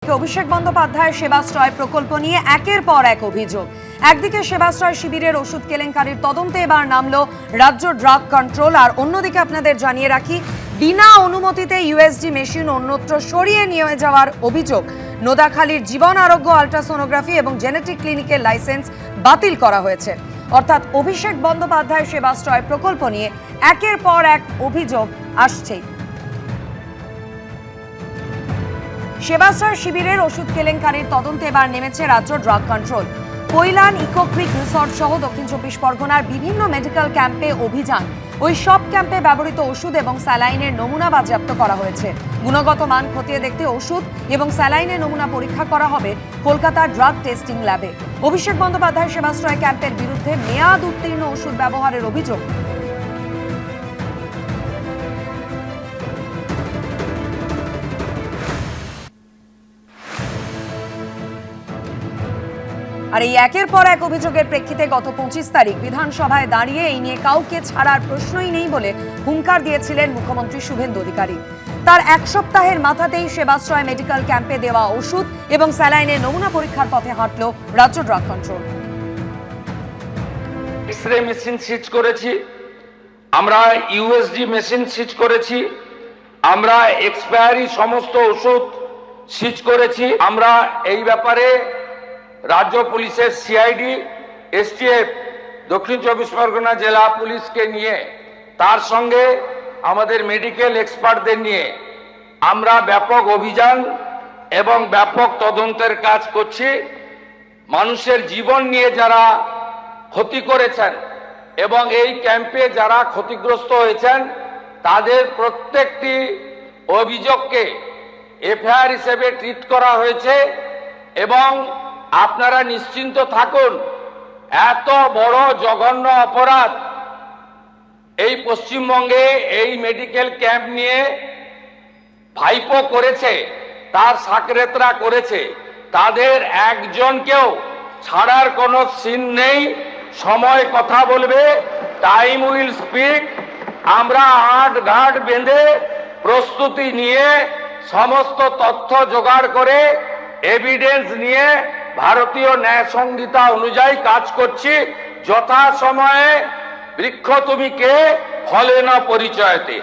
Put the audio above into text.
এদিকে অভিষেক বন্দ্যোপাধ্যায়ের সেবাশ্রয় প্রকল্প নিয়ে একের পর এক অভিযোগ। একদিকে সেবাশ্রয় শিবিরের ওষুধ কেলেঙ্কারির তদন্তে এবার নামলো রাজ্য ড্রাগ কন্ট্রোল, আর অন্যদিকে আপনাদের জানিয়ে রাখি, বিনা অনুমতিতে ইউএসজি মেশিন অন্যত্র সরিয়ে নিয়ে যাওয়ার অভিযোগ। নোদাখালীর জীবন আরোগ্য আল্ট্রাসোনোগ্রাফি এবং জেনেটিক ক্লিনিকের লাইসেন্স বাতিল করা হয়েছে। অর্থাৎ অভিষেক বন্দ্যোপাধ্যায়ের সেবাশ্রয় প্রকল্প নিয়ে একের পর এক অভিযোগ আসছেই। সেবাশ্রয় শিবিরের ওষুধ কেলেঙ্কারির তদন্তে এবার নেমেছে রাজ্য ড্রাগ কন্ট্রোল। কৈলান ইকো ক্রিক রিসর্ট সহ দক্ষিণ 24 পরগনার বিভিন্ন মেডিকেল ক্যাম্পে অভিযান। ওই সব ক্যাম্পে ব্যবহৃত ওষুধ এবং স্যালাইনের নমুনা বাজেয়াপ্ত করা হয়েছে। গুণগত মান খতিয়ে দেখতে ওষুধ এবং স্যালাইনের নমুনা পরীক্ষা করা হবে কলকাতার ড্রাগ টেস্টিং ল্যাবে। অভিষেক বন্দ্যোপাধ্যায় সেবাশ্রয় ক্যাম্পের বিরুদ্ধে মেয়াদ উত্তীর্ণ ওষুধ ব্যবহারের অভিযোগ। আর এই একের পর এক অভিযোগের প্রেক্ষিতে গত 25 তারিখ বিধানসভায় দাঁড়িয়ে এই নিয়ে কাউকে ছাড়ার প্রশ্নই নেই বলে হুঙ্কার দিয়েছিলেন মুখ্যমন্ত্রী শুভেন্দু অধিকারী। তার এক সপ্তাহের মাথাতেই সেবাশ্রয় মেডিকেল ক্যাম্পে দেওয়া ওষুধ এবং স্যালাইনের নমুনা পরীক্ষার পথে হাঁটল রাজ্য ড্রাগ কন্ট্রোল। এক্সরে মেশিন সিজ করেছি আমরা, ইউএসজি মেশিন সিজ করেছি আমরা, এক্সপায়ারি সমস্ত ওষুধ সিজ করেছি আমরা। এই ব্যাপারে রাজ্য পুলিশের সিআইডি, এসটিএফ, দক্ষিণ 24 পরগনা জেলা পুলিশকে নিয়ে, তার সঙ্গে আমাদের মেডিকেল এক্সপার্টদের নিয়ে আমরা ব্যাপক অভিযান এবং ব্যাপক তদন্তের কাজ করছি। মানুষের জীবন নিয়ে যারা ক্ষতি করেছেন এবং এই ক্যাম্পে যারা ক্ষতিগ্রস্ত হয়েছেন তাদের প্রত্যেকটি অভিযোগকে এফআইআর হিসেবে ট্রিট করা হয়েছে। এবং আপনারা নিশ্চিন্ত থাকুন, এত বড় জঘন্য অপরাধ এই পশ্চিমবঙ্গে এই মেডিকেল ক্যাম্প নিয়ে ভাইপো করেছে, তার সাকরেতরা করেছে, তাদের একজনকেও ছাড়ার কোনো সিন নেই। সময় কথা বলবে, টাইম উইল স্পিক। আমরা আট ঘাট বেঁধে প্রস্তুতি নিয়ে সমস্ত তথ্য জোগাড় করে এভিডেন্স নিয়ে ভারতীয় ন্যায় সংহিতা অনুযায়ী কাজ করছি। যথা সময়ে বৃক্ষ তুমি কে ফলে না পরিচয়তে।